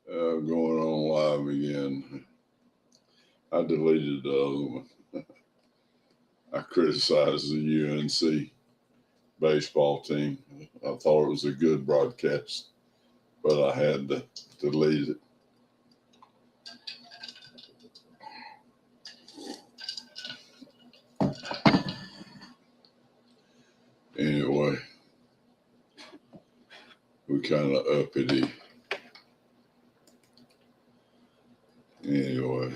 Going on live again. I deleted the other one. I criticized the UNC baseball team. I thought it was a good broadcast, but I had to delete it. Anyway, we kind of uppity. Anyway.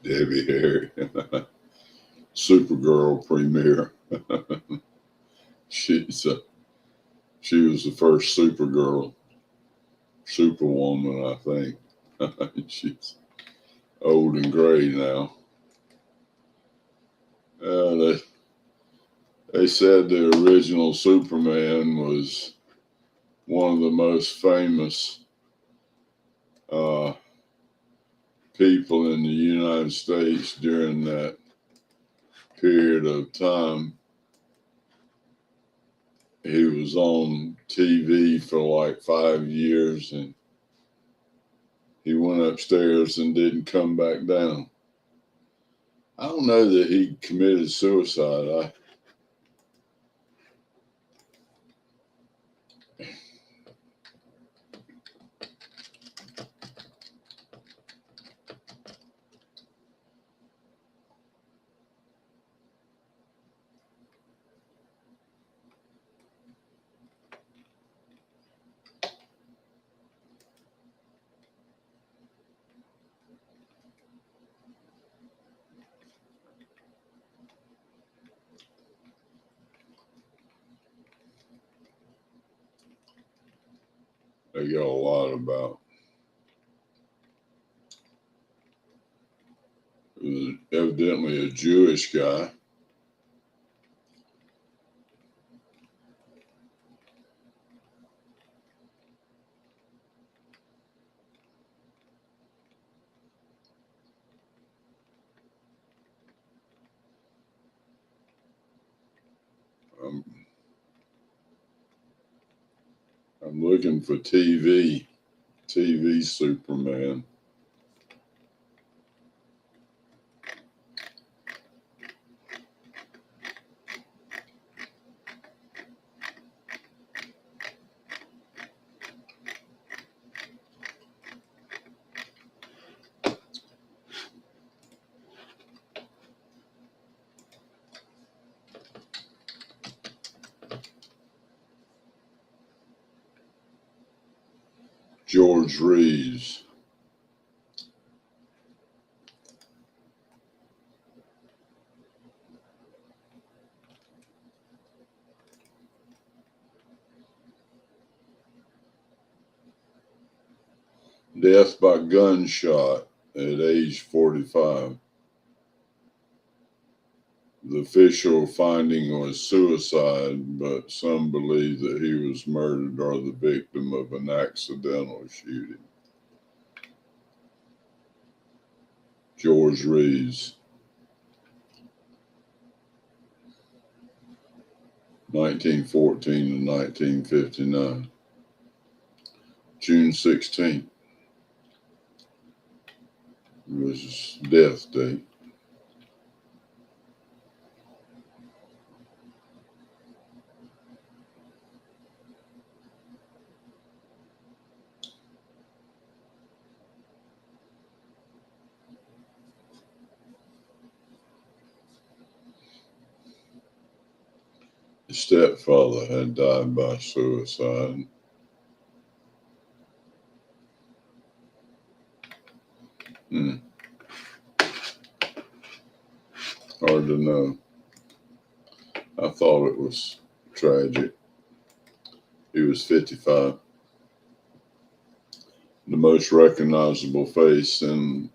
Debbie Harry, Supergirl premiere. She's she was the first Supergirl, Superwoman, I think. She's old and gray now. They said the original Superman was one of the most famous people in the United States during that period of time. He was on TV for like 5 years and he went upstairs and didn't come back down. I don't know that he committed suicide. They got a lot about. It was evidently a Jewish guy. I'm looking for TV Superman. George Reeves. Death by gunshot at age 45. The official finding was suicide, but some believe that he was murdered or the victim of an accidental shooting. George Reeves, 1914 to 1959. June 16th was his death date. His stepfather had died by suicide. Hard to know. I thought it was tragic. He was 55. The most recognizable face in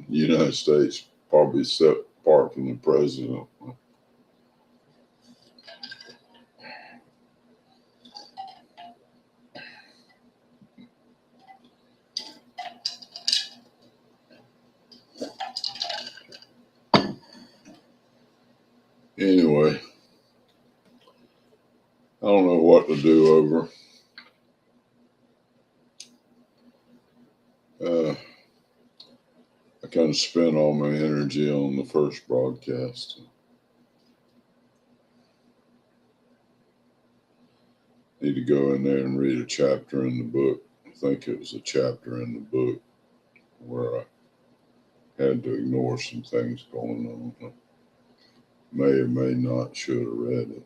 the United States, probably except apart from the president. Anyway, I don't know what to do over. I kind of spent all my energy on the first broadcast. Need to go in there and read a chapter in the book. I think it was a chapter in the book where I had to ignore some things going on. May or may not should have read it.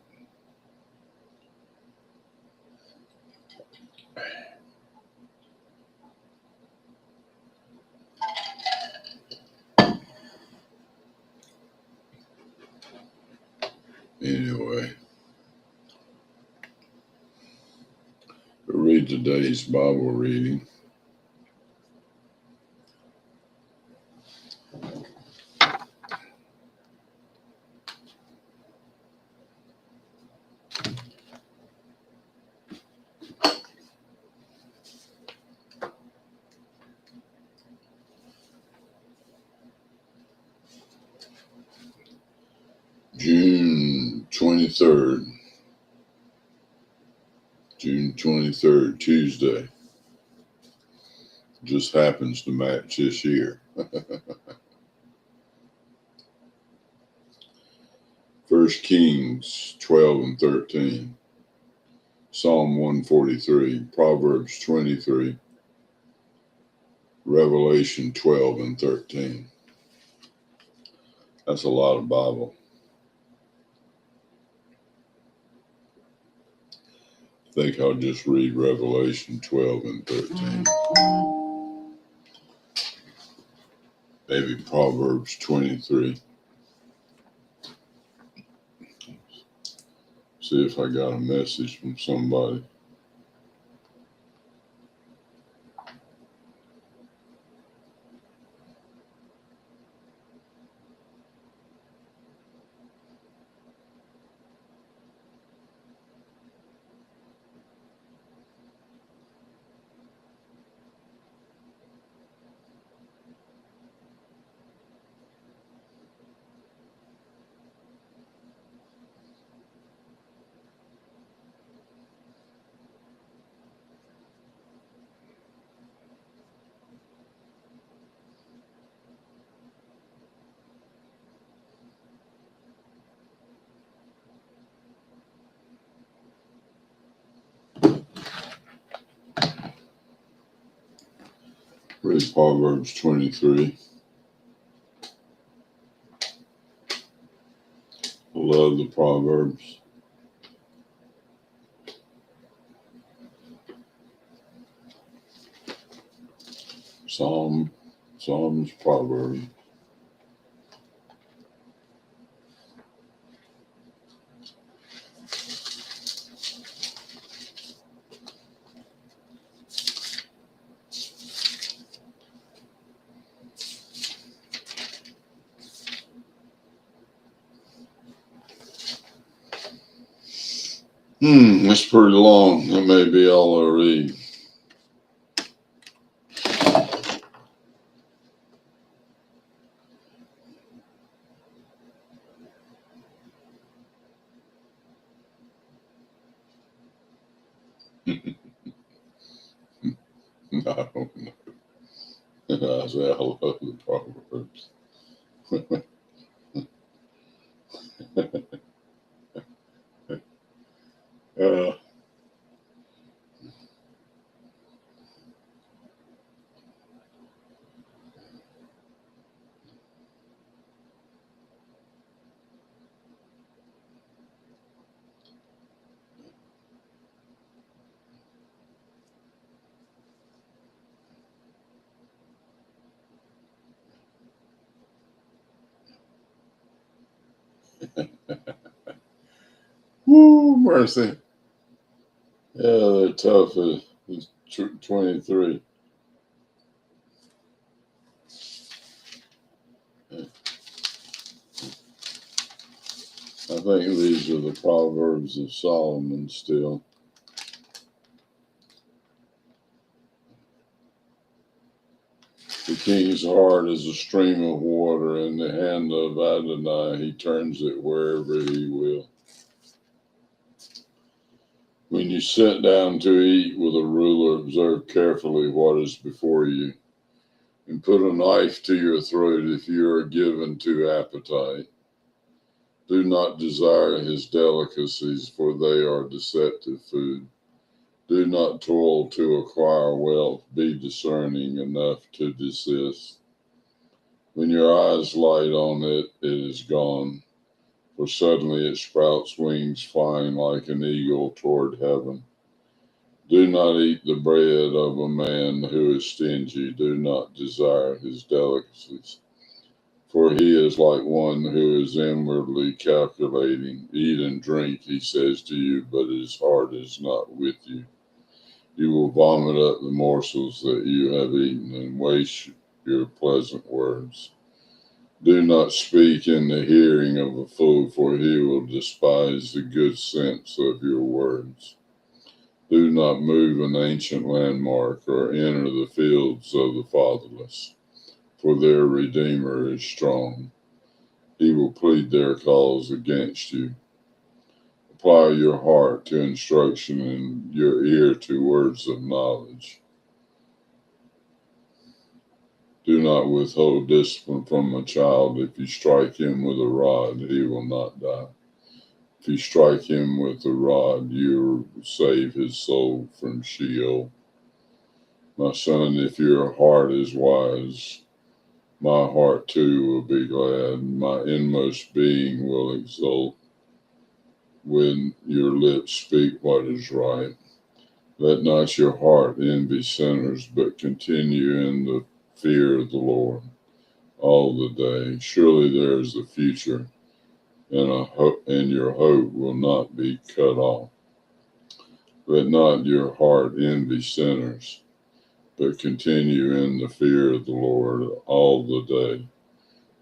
Anyway, we'll read today's Bible reading. June 23rd, Tuesday. Just happens to match this year. 1 Kings 12 and 13, Psalm 143, Proverbs 23, Revelation 12 and 13. That's a lot of Bible. I think I'll just read Revelation 12 and 13. Maybe Proverbs 23. See if I got a message from somebody. Read Proverbs 23. I love the Proverbs. Psalms, Proverbs. That's pretty long. That may be all I read. I don't know. I say I love the Proverbs. uh, Woo, mercy. Yeah, they're tough. It's 23. I think these are the Proverbs of Solomon still. The king's heart is a stream of water. In the hand of Adonai, he turns it wherever he will. When you sit down to eat with a ruler, observe carefully what is before you, and put a knife to your throat if you are given to appetite. Do not desire his delicacies, for they are deceptive food. Do not toil to acquire wealth. Be discerning enough to desist. When your eyes light on it, it is gone, for suddenly it sprouts wings, flying like an eagle toward heaven. Do not eat the bread of a man who is stingy. Do not desire his delicacies, for he is like one who is inwardly calculating. Eat and drink, he says to you, but his heart is not with you. You will vomit up the morsels that you have eaten and waste your pleasant words. Do not speak in the hearing of a fool, for he will despise the good sense of your words. Do not move an ancient landmark or enter the fields of the fatherless, for their Redeemer is strong. He will plead their cause against you. Apply your heart to instruction and your ear to words of knowledge. Do not withhold discipline from a child. If you strike him with a rod, he will not die. If you strike him with a rod, you will save his soul from Sheol. My son, if your heart is wise, my heart too will be glad. My inmost being will exult when your lips speak what is right. Let not your heart envy sinners, but continue in the fear of the Lord all the day. Surely there is a future, and your hope will not be cut off. Let not your heart envy sinners, but continue in the fear of the Lord all the day.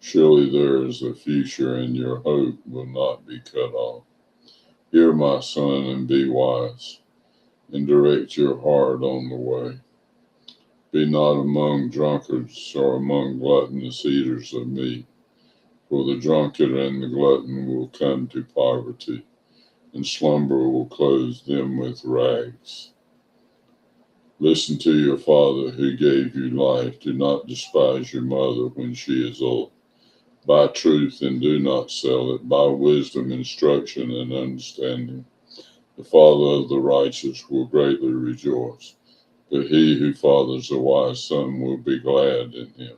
Surely there is a future, and your hope will not be cut off. Hear, my son, and be wise, and direct your heart on the way. Be not among drunkards or among gluttonous eaters of meat, for the drunkard and the glutton will come to poverty, and slumber will clothe them with rags. Listen to your father who gave you life. Do not despise your mother when she is old. Buy truth and do not sell it. Buy wisdom, instruction, and understanding. The father of the righteous will greatly rejoice, but he who fathers a wise son will be glad in him.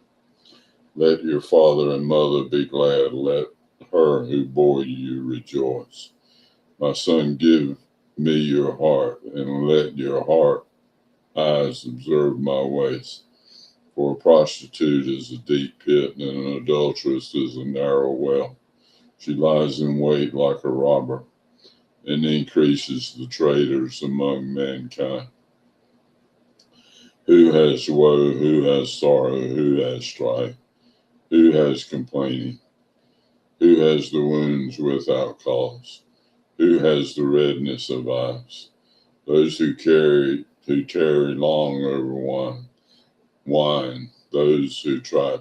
Let your father and mother be glad. Let her who bore you rejoice. My son, give me your heart, and let your heart eyes observe my ways. For a prostitute is a deep pit, and an adulteress is a narrow well. She lies in wait like a robber, and increases the traitors among mankind. Who has woe? Who has sorrow? Who has strife? Who has complaining? Who has the wounds without cause? Who has the redness of eyes? Those who tarry long over wine. Those who try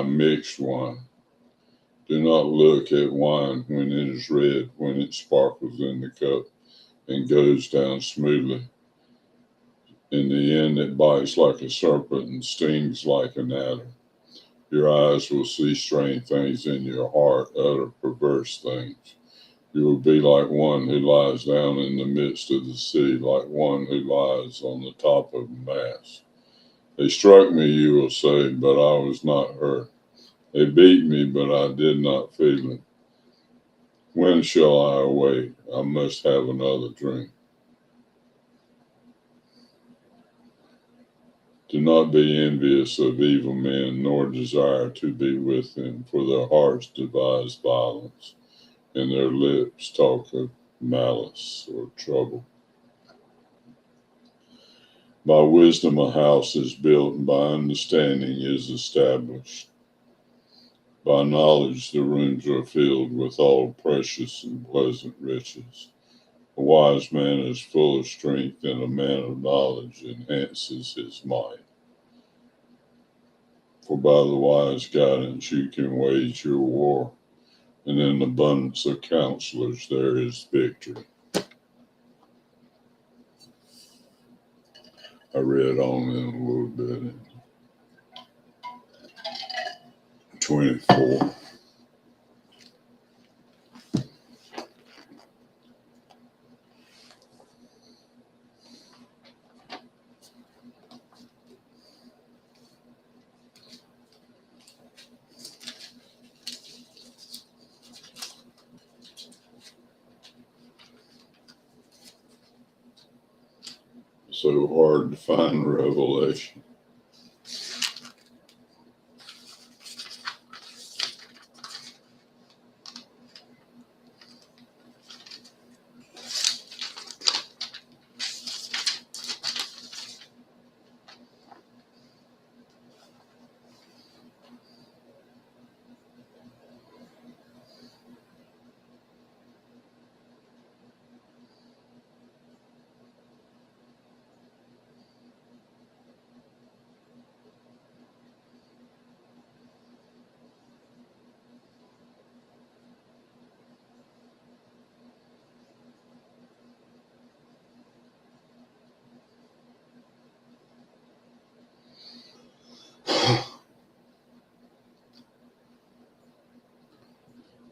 mixed wine. Do not look at wine when it is red, when it sparkles in the cup and goes down smoothly. In the end, it bites like a serpent and stings like an adder. Your eyes will see strange things, and your heart utter perverse things. You will be like one who lies down in the midst of the sea, like one who lies on the top of a mast. They struck me, you will say, but I was not hurt. They beat me, but I did not feel it. When shall I awake? I must have another drink. Do not be envious of evil men, nor desire to be with them, for their hearts devise violence, and their lips talk of malice or trouble. By wisdom a house is built, and by understanding is established. By knowledge the rooms are filled with all precious and pleasant riches. A wise man is full of strength, and a man of knowledge enhances his might. For by the wise guidance you can wage your war, and in abundance of counselors there is victory. I read on in a little bit in 24. So hard to find revelation.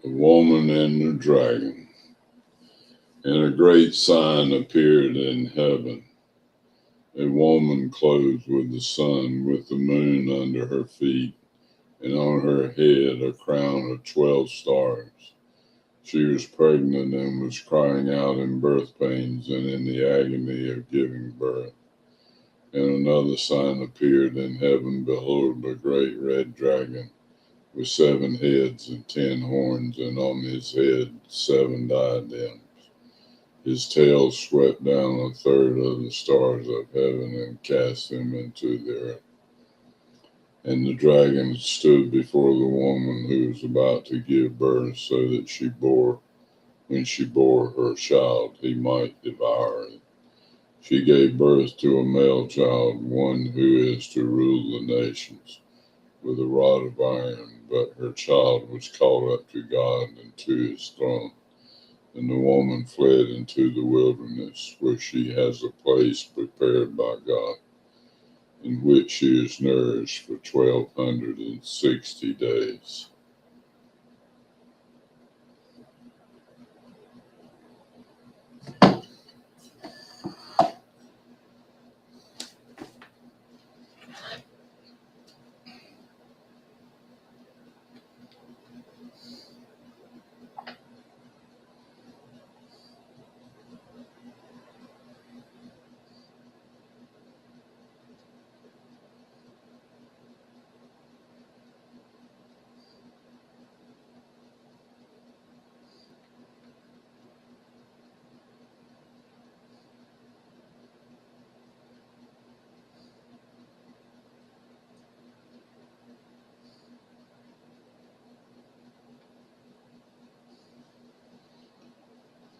The woman and the dragon. And a great sign appeared in heaven, a woman clothed with the sun, with the moon under her feet, and on her head a crown of 12 stars. She was pregnant and was crying out in birth pains and in the agony of giving birth. And another sign appeared in heaven, behold, a great red dragon, with 7 heads and 10 horns, and on his head 7 diadems. His tail swept down a third of the stars of heaven and cast them into the earth. And the dragon stood before the woman who was about to give birth, so that when she bore her child, he might devour it. She gave birth to a male child, one who is to rule the nations with a rod of iron, but her child was caught up to God and to his throne. And the woman fled into the wilderness, where she has a place prepared by God, in which she is nourished for 1260 days.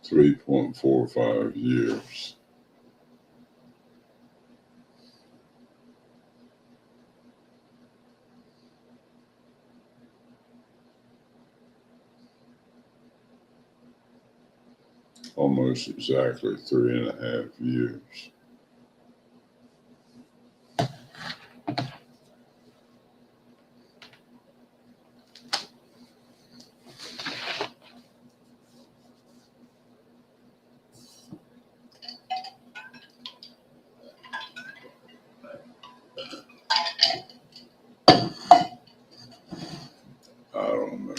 $3.45 almost exactly 3.5 years. I don't know.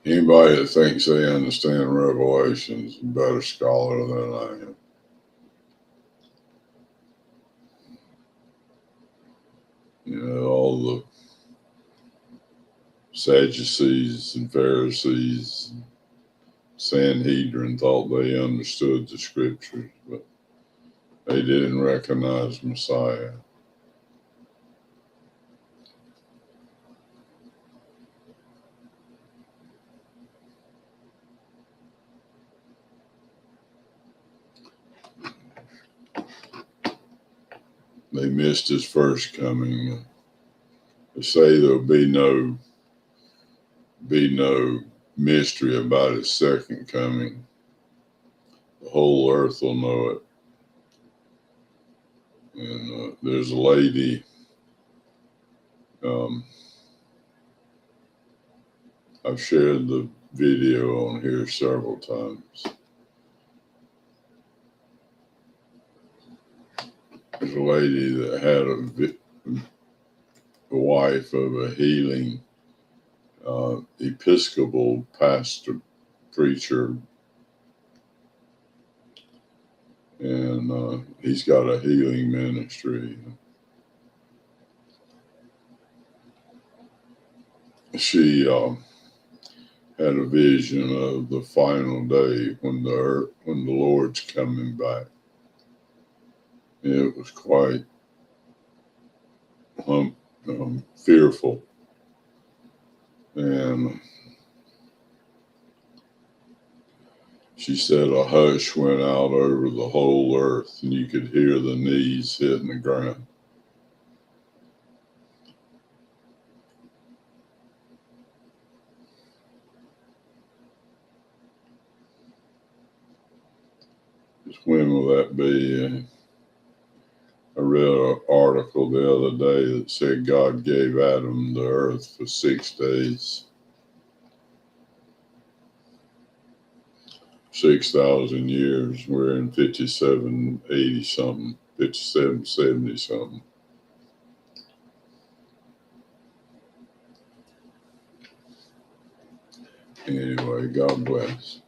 Anybody that thinks they understand Revelation is a better scholar than I am. You know, all the Sadducees and Pharisees and Sanhedrin thought they understood the scriptures, but They didn't recognize Messiah. They missed his first coming. They say there'll be no mystery about his second coming. The whole earth will know it. And there's a lady, I've shared the video on here several times. There's a lady that had a wife of a healing Episcopal pastor, preacher, and he's got a healing ministry. She had a vision of the final day when the Lord's coming back. It was quite fearful, and she said a hush went out over the whole earth, and you could hear the knees hitting the ground. Just when will that be? I read an article the other day that said God gave Adam the earth for 6 days. 6,000 years. We're in 5780 something, 5770 something. Anyway, God bless.